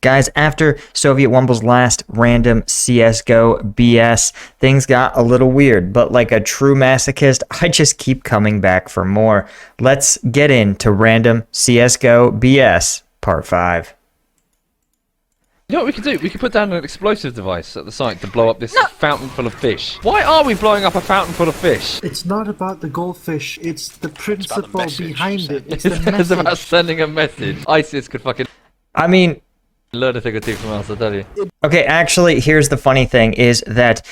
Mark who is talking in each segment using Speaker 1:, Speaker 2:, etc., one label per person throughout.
Speaker 1: Guys, after Sovietwomble's last random CSGO BS, things got a little weird, but like a true masochist, I just keep coming back for more. Let's get into random CSGO BS, part 5.
Speaker 2: You know what we could do? We could put down an explosive device at the site to blow up this fountain full of fish. Why are we blowing up a fountain full of fish?
Speaker 3: It's not about the goldfish, it's the principle behind it. It's the
Speaker 2: It's
Speaker 3: message.
Speaker 2: about sending a message. ISIS could fucking
Speaker 1: I mean,
Speaker 2: learn a thing or two from us, I tell you.
Speaker 1: okay, actually, here's the funny thing is that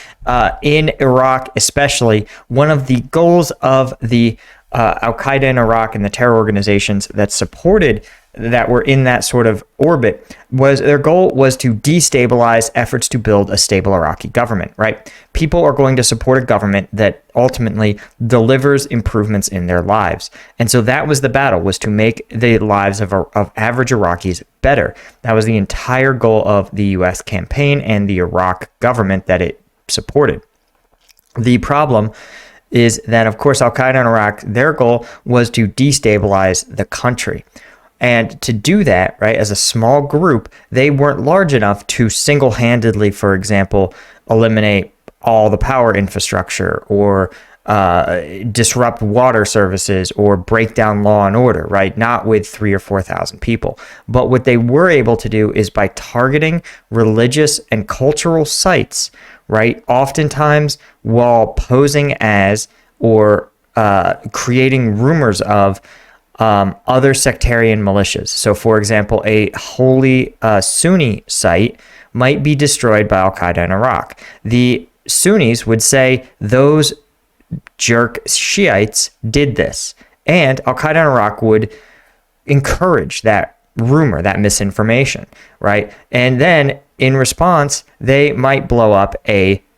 Speaker 1: in Iraq, especially, one of the goals of the Al-Qaeda in Iraq and the terror organizations that supported that were in that sort of orbit was their goal was to destabilize efforts to build a stable Iraqi government, right? People are going to support a government that ultimately delivers improvements in their lives. And so that was the battle, was to make the lives of average Iraqis better. That was the entire goal of the U.S. campaign and the Iraq government that it supported. The problem is that, of course, Al-Qaeda in Iraq, their goal was to destabilize the country. And to do that, right, as a small group, they weren't large enough to single-handedly, for example, eliminate all the power infrastructure or disrupt water services or break down law and order, right? Not with 3,000 or 4,000 people. But what they were able to do is by targeting religious and cultural sites, right, oftentimes while posing as or creating rumors of other sectarian militias. So, for example, a holy Sunni site might be destroyed by Al-Qaeda in Iraq. The Sunnis would say those jerk Shiites did this, and Al-Qaeda in Iraq would encourage that rumor, that misinformation, right? And then in response, they might blow up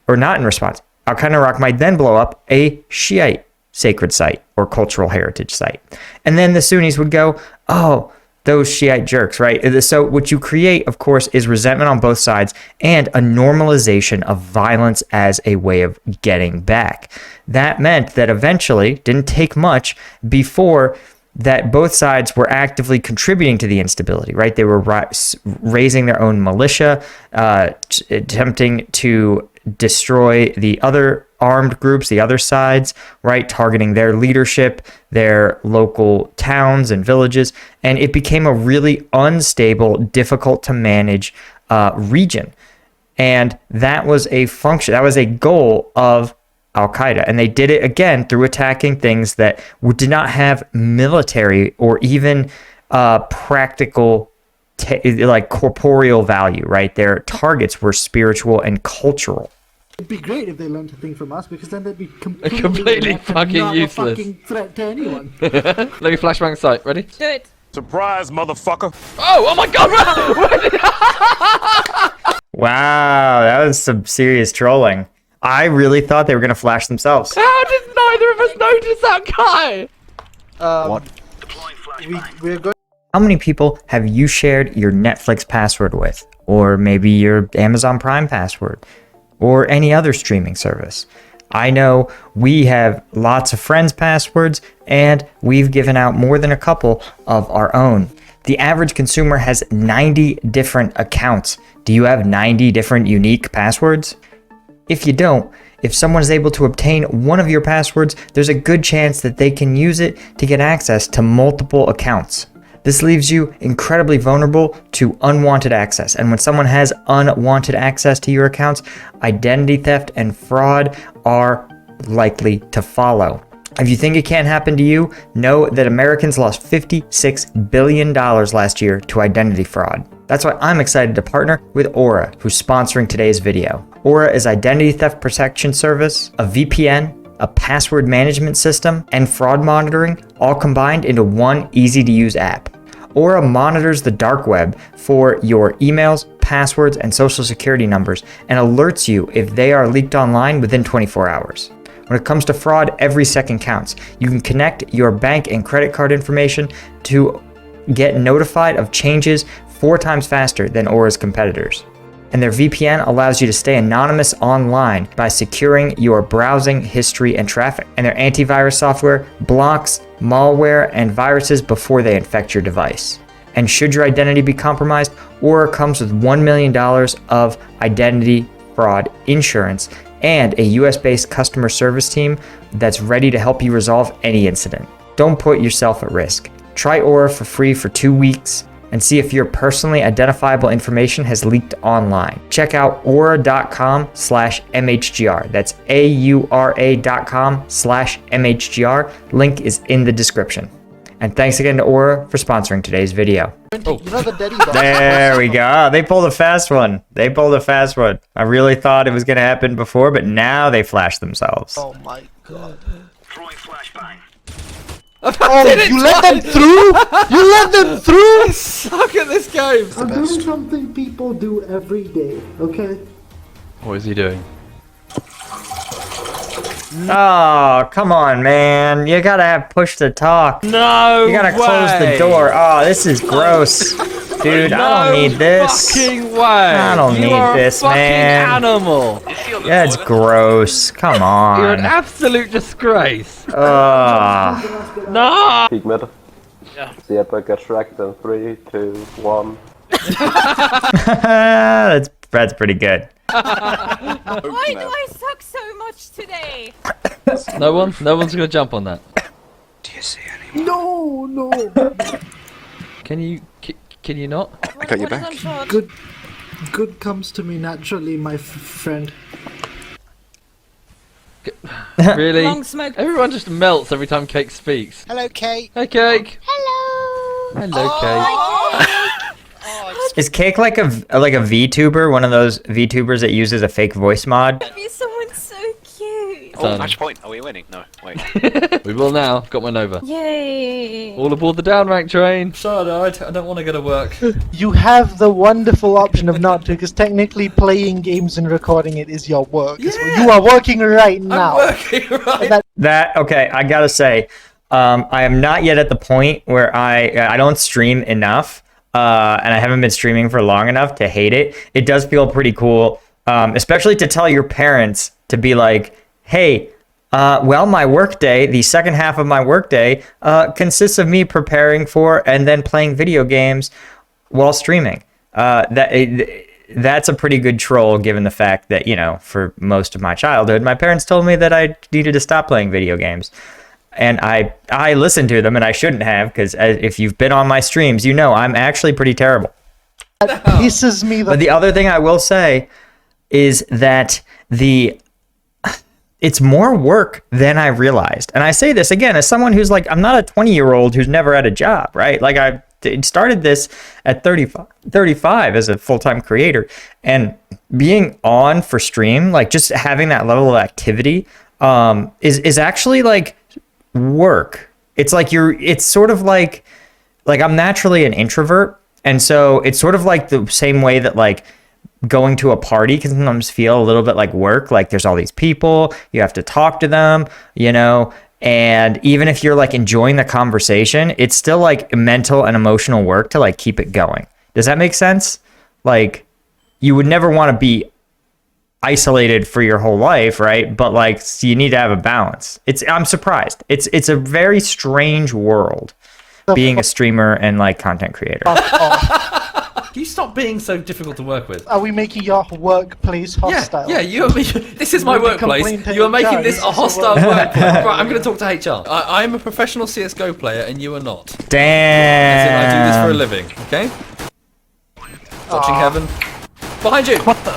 Speaker 1: or not in response, Al-Qaeda in Iraq might then blow up a Shiite sacred site or cultural heritage site. And then the Sunnis would go, oh, those Shiite jerks, right? So what you create, of course, is resentment on both sides and a normalization of violence as a way of getting back. That meant that eventually, didn't take much before that both sides were actively contributing to the instability, right? They were raising their own militia, attempting to destroy the other armed groups, the other sides, right? Targeting their leadership, their local towns and villages. And it became a really unstable, difficult to manage region. And that was a function, that was a goal of Al-Qaeda. And they did it again through attacking things that did not have military or even practical like corporeal value, right? Their targets were spiritual and cultural.
Speaker 3: It'd be great if they learned a thing from us, because then they'd be
Speaker 2: Completely fucking
Speaker 3: not
Speaker 2: useless.
Speaker 3: a fucking threat to anyone.
Speaker 2: Let me flashbang the site. Ready?
Speaker 4: Do it.
Speaker 5: Surprise, motherfucker!
Speaker 2: Oh my god!
Speaker 1: Wow, that was some serious trolling. I really thought they were going to flash themselves.
Speaker 2: How did neither of us notice that guy?
Speaker 5: What?
Speaker 3: We're going.
Speaker 1: How many people have you shared your Netflix password with? Or maybe your Amazon Prime password? Or any other streaming service? I know we have lots of friends' passwords, and we've given out more than a couple of our own. The average consumer has 90 different accounts. Do you have 90 different unique passwords? If you don't, if someone is able to obtain one of your passwords, there's a good chance that they can use it to get access to multiple accounts. This leaves you incredibly vulnerable to unwanted access. And when someone has unwanted access to your accounts, identity theft and fraud are likely to follow. If you think it can't happen to you, know that Americans lost $56 billion last year to identity fraud. That's why I'm excited to partner with Aura, who's sponsoring today's video. Aura is identity theft protection service, a VPN, a password management system, and fraud monitoring, all combined into one easy-to-use app. Aura monitors the dark web for your emails, passwords, and social security numbers, and alerts you if they are leaked online within 24 hours. When it comes to fraud, every second counts. You can connect your bank and credit card information to get notified of changes 4 times faster than Aura's competitors. And their VPN allows you to stay anonymous online by securing your browsing history and traffic. And their antivirus software blocks malware and viruses before they infect your device. And should your identity be compromised, Aura comes with $1 million of identity fraud insurance and a US-based customer service team that's ready to help you resolve any incident. Don't put yourself at risk. Try Aura for free for 2 weeks and see if your personally identifiable information has leaked online. Check out aura.com/MHGR. That's AURA.com/MHGR. Link is in the description. And thanks again to Aura for sponsoring today's video.
Speaker 4: You know the daddy box.
Speaker 1: There we go. They pulled a fast one. I really thought it was going to happen before, but now they flashed themselves.
Speaker 4: Oh my god.
Speaker 5: Throwing flashbang.
Speaker 4: Oh, you let them through? You let them through?
Speaker 2: Suck at this game.
Speaker 3: I'm doing something people do every day, okay?
Speaker 2: What is he doing?
Speaker 1: Oh, come on, man. You gotta have push to talk.
Speaker 2: No.
Speaker 1: You gotta close the door. Oh, this is gross. Dude, I don't need this.
Speaker 2: Fucking way.
Speaker 1: I don't need this,
Speaker 2: fucking
Speaker 1: man.
Speaker 2: Animal.
Speaker 1: Yeah, it's gross. Come
Speaker 2: You're an
Speaker 1: on.
Speaker 2: absolute disgrace.
Speaker 1: Oh.
Speaker 2: No.
Speaker 6: Peek middle.
Speaker 5: Yeah.
Speaker 6: See if I get tracked in 3, 2, 1.
Speaker 1: That's pretty good.
Speaker 7: Why do I suck so much today?
Speaker 2: No one's gonna jump on that.
Speaker 5: Do you see any?
Speaker 3: No.
Speaker 2: Can you not?
Speaker 7: I
Speaker 5: got your back.
Speaker 3: Good comes to me naturally, my friend.
Speaker 2: Really?
Speaker 7: Long smoke.
Speaker 2: Everyone just melts every time Cake speaks.
Speaker 4: Hello, Kate.
Speaker 2: Hey, Cake.
Speaker 7: Hello.
Speaker 2: Hello, Cake.
Speaker 1: Is Cake like a VTuber, one of those VTubers that uses a fake voice mod?
Speaker 7: Be someone so cute.
Speaker 5: Oh,
Speaker 2: Done.
Speaker 5: match point. Are we winning? No, wait.
Speaker 2: We will now. Got my Nova.
Speaker 7: Yay.
Speaker 2: All aboard the down rank train. Sorry, I don't want to go to work.
Speaker 4: You have the wonderful option of not to, because technically playing games and recording it is your work. as well. You are working right now.
Speaker 2: Working right.
Speaker 1: Okay, I gotta say, I am not yet at the point where I don't stream enough, and I haven't been streaming for long enough to hate it. It does feel pretty cool, especially to tell your parents to be like, hey, well, my workday, the second half of my workday, consists of me preparing for and then playing video games while streaming. That's a pretty good troll, given the fact that, for most of my childhood, my parents told me that I needed to stop playing video games. And I listened to them, and I shouldn't have, because if you've been on my streams, I'm actually pretty terrible.
Speaker 4: That pisses me the
Speaker 1: But the other thing I will say is that it's more work than I realized. And I say this again as someone who's like, I'm not a 20-year-old who's never had a job, right? Like I started this at 35 as a full-time creator, and being on for stream, like just having that level of activity is actually like work. It's like it's sort of like I'm naturally an introvert. And so it's sort of like the same way that like going to a party can sometimes feel a little bit like work. Like there's all these people, you have to talk to them, and even if you're like enjoying the conversation, it's still like mental and emotional work to like keep it going. Does that make sense? Like you would never want to be isolated for your whole life, right? But like so you need to have a balance. I'm surprised. It's a very strange world being a streamer and like content creator.
Speaker 8: Can you stop being so difficult to work with?
Speaker 4: Are we making your workplace hostile?
Speaker 8: Yeah, this is my
Speaker 4: When we
Speaker 8: workplace.
Speaker 4: complain to
Speaker 8: You are making
Speaker 4: HR,
Speaker 8: this a
Speaker 4: this is
Speaker 8: hostile
Speaker 4: a
Speaker 8: workplace. Right, I'm going to talk to HR. I'm a professional CSGO player and you are not. As in, I do this for a
Speaker 1: Damn.
Speaker 8: living, okay? Watching heaven. Behind you!
Speaker 5: What the?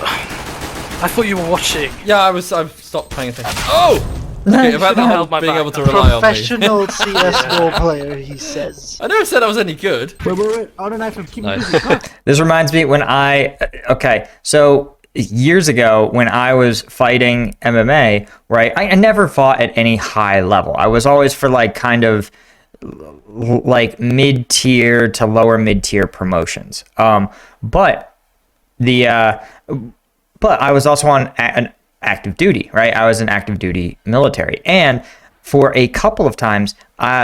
Speaker 5: I thought you were watching.
Speaker 8: Yeah, I've stopped paying attention. Oh! Okay, about the whole being able to rely on me.
Speaker 4: Professional CSGO player, he says.
Speaker 8: I never said I was any good.
Speaker 3: Wait. On an iPhone, keep
Speaker 8: Nice.
Speaker 3: moving.
Speaker 1: This reminds me when so years ago when I was fighting MMA, right? I never fought at any high level. I was always for like kind of like mid-tier to lower mid-tier promotions. But I was also on an active duty, right? I was an active duty military. And for a couple of times,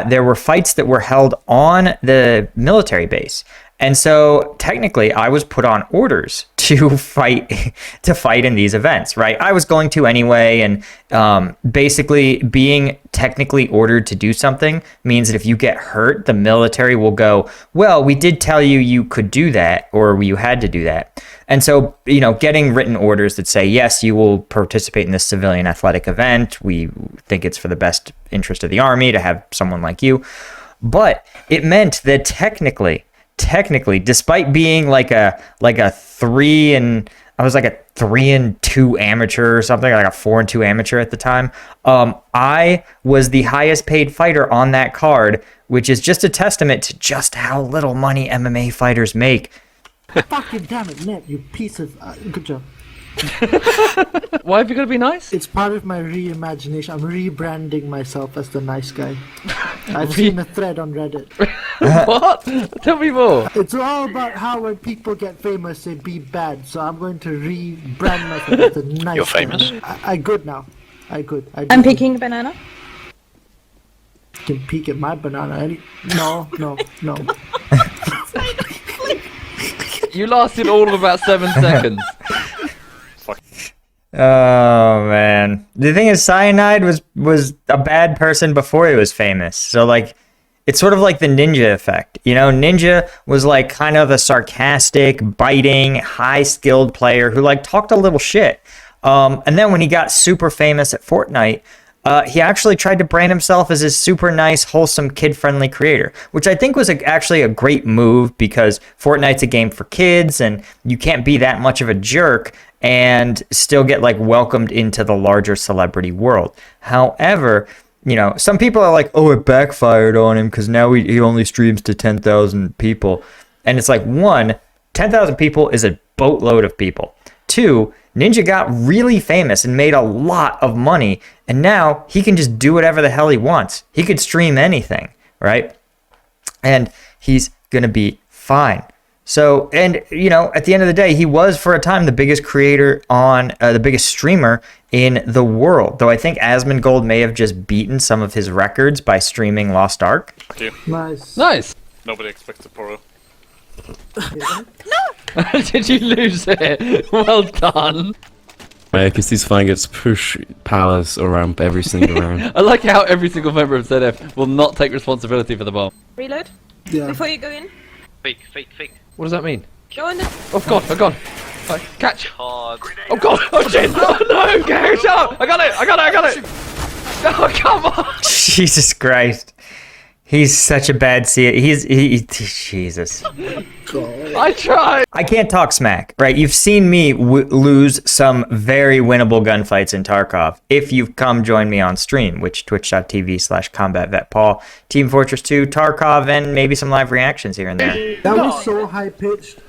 Speaker 1: there were fights that were held on the military base. And so technically I was put on orders to fight in these events, right? I was going to anyway, and basically being technically ordered to do something means that if you get hurt, the military will go, well, we did tell you you could do that, or you had to do that. And so, getting written orders that say, yes, you will participate in this civilian athletic event. We think it's for the best interest of the Army to have someone like you. But it meant that technically, despite being like a 3-2 amateur or something, like a 4-2 amateur at the time, I was the highest paid fighter on that card, which is just a testament to just how little money MMA fighters make.
Speaker 3: Fucking damn it, Ned, you piece of... good job.
Speaker 2: Why have you got to be nice?
Speaker 3: It's part of my reimagination. I'm rebranding myself as the nice guy. I've seen a thread on Reddit.
Speaker 2: What? Tell me more.
Speaker 3: It's all about how when people get famous, they be bad. So I'm going to rebrand myself as the nice
Speaker 5: You're famous?
Speaker 3: guy. I good now. I good.
Speaker 7: I'm picking a banana.
Speaker 3: You can peek at my banana. No.
Speaker 2: You lasted all of about 7 seconds.
Speaker 1: Oh man, the thing is, Cyanide was a bad person before he was famous. So like, it's sort of like the Ninja effect. Ninja was like kind of a sarcastic, biting, high-skilled player who like talked a little shit. And then when he got super famous at Fortnite, he actually tried to brand himself as a super nice, wholesome, kid-friendly creator, which I think was actually a great move because Fortnite's a game for kids, and you can't be that much of a jerk and still get like welcomed into the larger celebrity world. However, some people are like, oh, it backfired on him because now he only streams to 10,000 people. And it's like, 1, 10,000 people is a boatload of people. 2, Ninja got really famous and made a lot of money, and now he can just do whatever the hell he wants. He could stream anything, right? And he's gonna be fine. So, and at the end of the day, he was for a time the biggest creator on the biggest streamer in the world. Though I think Asmongold may have just beaten some of his records by streaming Lost Ark.
Speaker 5: Okay.
Speaker 2: Nice.
Speaker 5: Nobody expects a pro.
Speaker 2: Did you lose it? Well done.
Speaker 9: Yeah, because these faggots push palace around every single round.
Speaker 2: I like how every single member of ZF will not take responsibility for the bomb.
Speaker 7: Reload.
Speaker 3: Yeah.
Speaker 7: Before you go in.
Speaker 5: Fake.
Speaker 2: What does that mean?
Speaker 7: Go in the...
Speaker 2: Oh god. Catch.
Speaker 5: Hard.
Speaker 2: Oh god. Oh shit. Oh no. Get it up. I got it. Oh come on.
Speaker 1: Jesus Christ. He's such a bad Jesus.
Speaker 2: I tried.
Speaker 1: I can't talk smack, right? You've seen me lose some very winnable gunfights in Tarkov. If you've come join me on stream, which twitch.tv/combatvetpaul, Team Fortress 2, Tarkov, and maybe some live reactions here and there.
Speaker 3: That was so high pitched.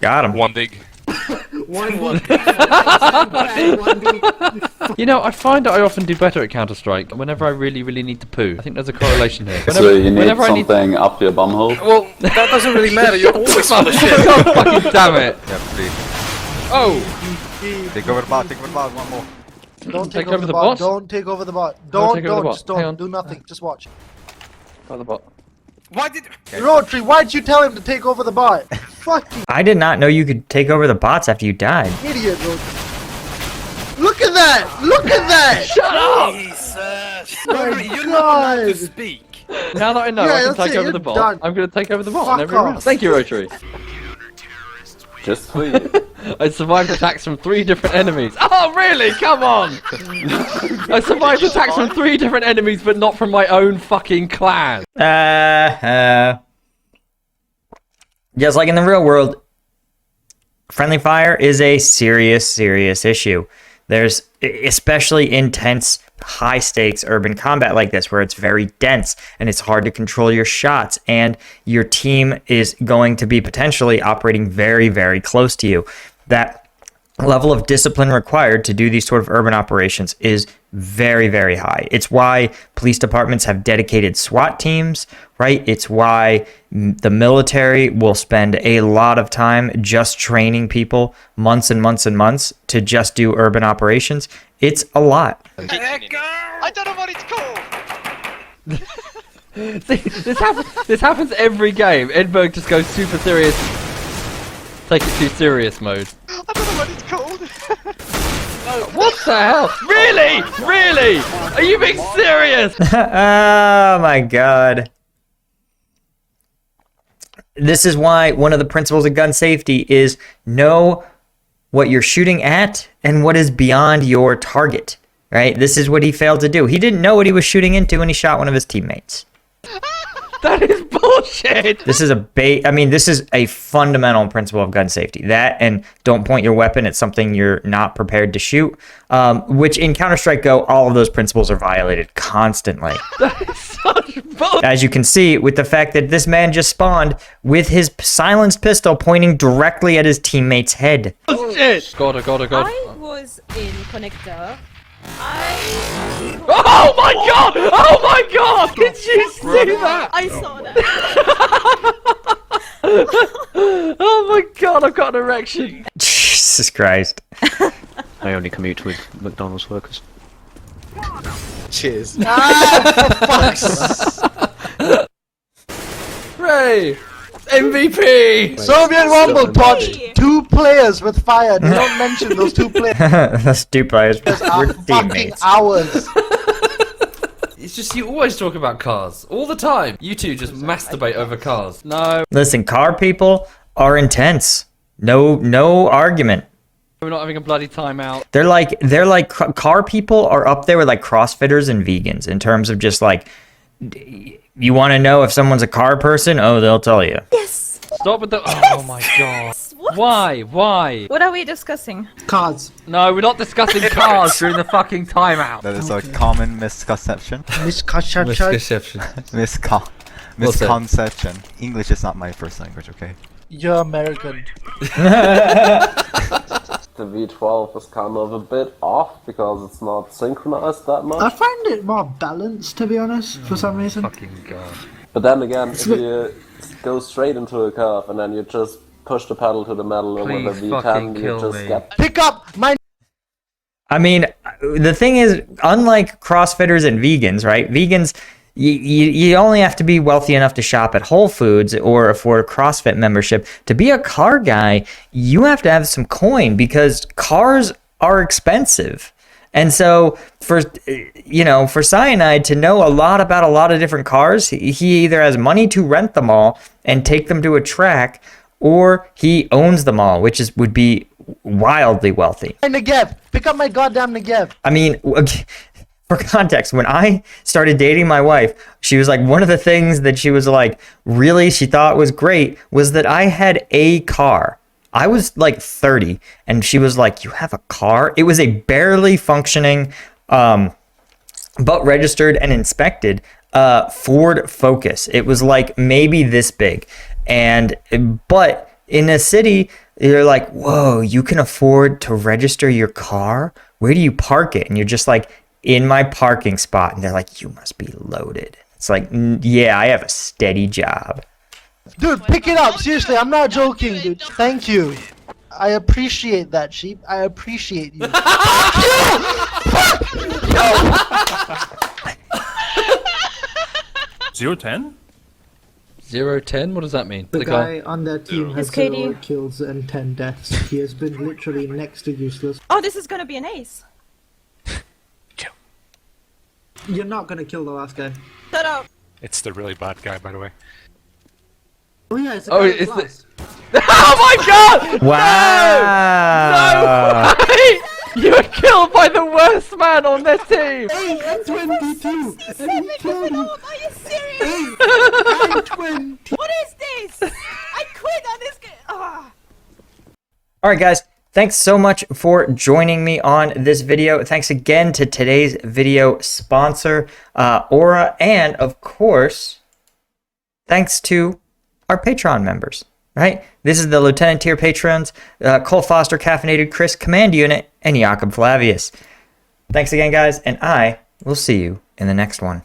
Speaker 1: Got him.
Speaker 5: One dig.
Speaker 3: One dig.
Speaker 2: I find that I often do better at Counter-Strike whenever I really, really need to poo. I think there's a correlation here.
Speaker 6: So you need something up your bumhole?
Speaker 5: Well, that doesn't really matter. You're always full of shit.
Speaker 2: God fucking damn it.
Speaker 5: Oh!
Speaker 10: Take over the bot, one more.
Speaker 4: Don't
Speaker 2: Take
Speaker 4: take
Speaker 2: over
Speaker 4: over
Speaker 2: the
Speaker 4: the bot.
Speaker 2: boss?
Speaker 4: Don't take over the bot.
Speaker 2: Don't take over the bot.
Speaker 4: Just
Speaker 2: Hang on.
Speaker 4: don't do nothing. Just watch.
Speaker 2: Got the bot.
Speaker 5: Why did...
Speaker 4: Rotary, why'd you tell him to take over the bot? Fucking
Speaker 1: I did not know you could take over the bots after you died.
Speaker 4: idiot, Rotary. Look at that! Look at that!
Speaker 2: Shut up!
Speaker 5: Jesus!
Speaker 4: My
Speaker 5: You're not allowed to
Speaker 4: God.
Speaker 5: speak.
Speaker 2: Now that I know
Speaker 4: Yeah,
Speaker 2: I can
Speaker 4: that's
Speaker 2: take
Speaker 4: it,
Speaker 2: over
Speaker 4: you're
Speaker 2: the bot,
Speaker 4: done.
Speaker 2: I'm going to take over the bot
Speaker 4: Fuck
Speaker 2: on every round.
Speaker 4: off.
Speaker 2: Thank you, Rotary.
Speaker 6: Just for you.
Speaker 2: I survived attacks from 3 different enemies. Oh, really? Come on! I survived attacks from 3 different enemies, but not from my own fucking clan.
Speaker 1: Just like in the real world, friendly fire is a serious issue. There's especially intense, high-stakes urban combat like this, where it's very dense and it's hard to control your shots, and your team is going to be potentially operating very, very close to you. That level of discipline required to do these sort of urban operations is very, very high. It's why police departments have dedicated SWAT teams, right? It's why the military will spend a lot of time just training people, months and months and months, to just do urban operations. It's a lot.
Speaker 5: I don't know what it's called!
Speaker 2: See, this happens every game. Edberg just goes super serious. Take it too serious mode.
Speaker 5: I don't know what it's called.
Speaker 2: What the hell? Really? Really? Are you being serious?
Speaker 1: Oh my god. This is why one of the principles of gun safety is know what you're shooting at and what is beyond your target, right? This is what he failed to do. He didn't know what he was shooting into when he shot one of his teammates.
Speaker 2: That is bullshit.
Speaker 1: This is this is a fundamental principle of gun safety. That and don't point your weapon at something you're not prepared to shoot, which in Counter-Strike Go, all of those principles are violated constantly.
Speaker 2: That is such bullshit.
Speaker 1: As you can see with the fact that this man just spawned with his silenced pistol pointing directly at his teammate's head.
Speaker 2: Bullshit. God.
Speaker 7: I was in connector.
Speaker 2: Oh my god! Oh my god! Did you see that?
Speaker 7: I saw that.
Speaker 2: Oh my god, I've got an erection.
Speaker 1: Jesus Christ.
Speaker 10: I only commute with McDonald's workers.
Speaker 5: Cheers.
Speaker 8: Hooray! MVP!
Speaker 4: Sovietwomble dodged 2 players with fire. Do not mention those 2 players.
Speaker 1: Those 2 players were
Speaker 4: Fucking
Speaker 1: teammates.
Speaker 4: hours.
Speaker 8: It's just you always talk about cars. All the time. You two just masturbate over cars.
Speaker 2: No,
Speaker 1: Listen, car people are intense. No argument.
Speaker 2: we're not having a bloody timeout.
Speaker 1: They're like car people are up there with like CrossFitters and vegans in terms of just like, you want to know if someone's a car person? Oh, they'll tell you.
Speaker 7: Yes.
Speaker 2: Stop with the. Oh my god.
Speaker 7: What?
Speaker 2: Why?
Speaker 7: What are we discussing?
Speaker 3: Cards.
Speaker 2: No, we're not discussing cars during the fucking timeout.
Speaker 11: That is a common misconception.
Speaker 4: Misconception.
Speaker 8: Misconception.
Speaker 11: Misconception. English is not my first language, okay?
Speaker 4: You're American.
Speaker 6: The V12 is kind of a bit off because it's not synchronized that
Speaker 3: I
Speaker 6: much.
Speaker 3: find it more balanced, to be honest, for some reason.
Speaker 2: Fucking god.
Speaker 6: But then again, if you go straight into a curve and then you just push the pedal to the metal and with
Speaker 2: Please
Speaker 6: a
Speaker 2: fucking
Speaker 6: V10 you
Speaker 2: kill
Speaker 6: just
Speaker 2: me.
Speaker 6: get
Speaker 4: Pick up my.
Speaker 1: I mean, the thing is, unlike CrossFitters and vegans, right? Vegans, you only have to be wealthy enough to shop at Whole Foods or afford a CrossFit membership. To be a car guy, you have to have some coin because cars are expensive. And so for Cyanide to know a lot about a lot of different cars, he either has money to rent them all and take them to a track, or he owns them all, which would be wildly wealthy.
Speaker 4: Negev. Pick up my goddamn Negev.
Speaker 1: I mean, for context, when I started dating my wife, she was like, one of the things that she was like, really, she thought was great was that I had a car. I was like 30 and she was like, you have a car? It was a barely functioning, but registered and inspected Ford Focus. It was like maybe this big. But in a city, you're like, whoa, you can afford to register your car? Where do you park it? And you're just like, in my parking spot. And they're like, you must be loaded. It's like, yeah, I have a steady job.
Speaker 4: Dude, pick it up. Seriously, I'm not joking, dude. Thank you. I appreciate that, sheep. I appreciate you.
Speaker 10: 0-10?
Speaker 2: 0-10? What does that mean?
Speaker 3: The guy on their team has
Speaker 7: It's KD.
Speaker 3: 0 kills and 10 deaths. He has been literally next to useless.
Speaker 7: Oh, this is gonna be an ace.
Speaker 3: You're not gonna kill the last guy.
Speaker 7: Shut up.
Speaker 10: It's the really bad guy, by the way.
Speaker 3: Oh yeah, it's a
Speaker 2: Oh,
Speaker 3: guy
Speaker 2: is
Speaker 3: last.
Speaker 2: Oh my god!
Speaker 1: Wow.
Speaker 2: No way! You were killed by the worst man on their team!
Speaker 3: Hey, I'm 22! And he killed him!
Speaker 7: Are you serious?
Speaker 3: I'm 20!
Speaker 7: What is this? I quit on this game. Ah.
Speaker 1: All right, guys. Thanks so much for joining me on this video. Thanks again to today's video sponsor, Aura. And of course, thanks to our Patreon members, right? This is the Lieutenant Tier Patrons, Cole Foster, Caffeinated Chris, Command Unit, and Jakob Flavius. Thanks again, guys, and I will see you in the next one.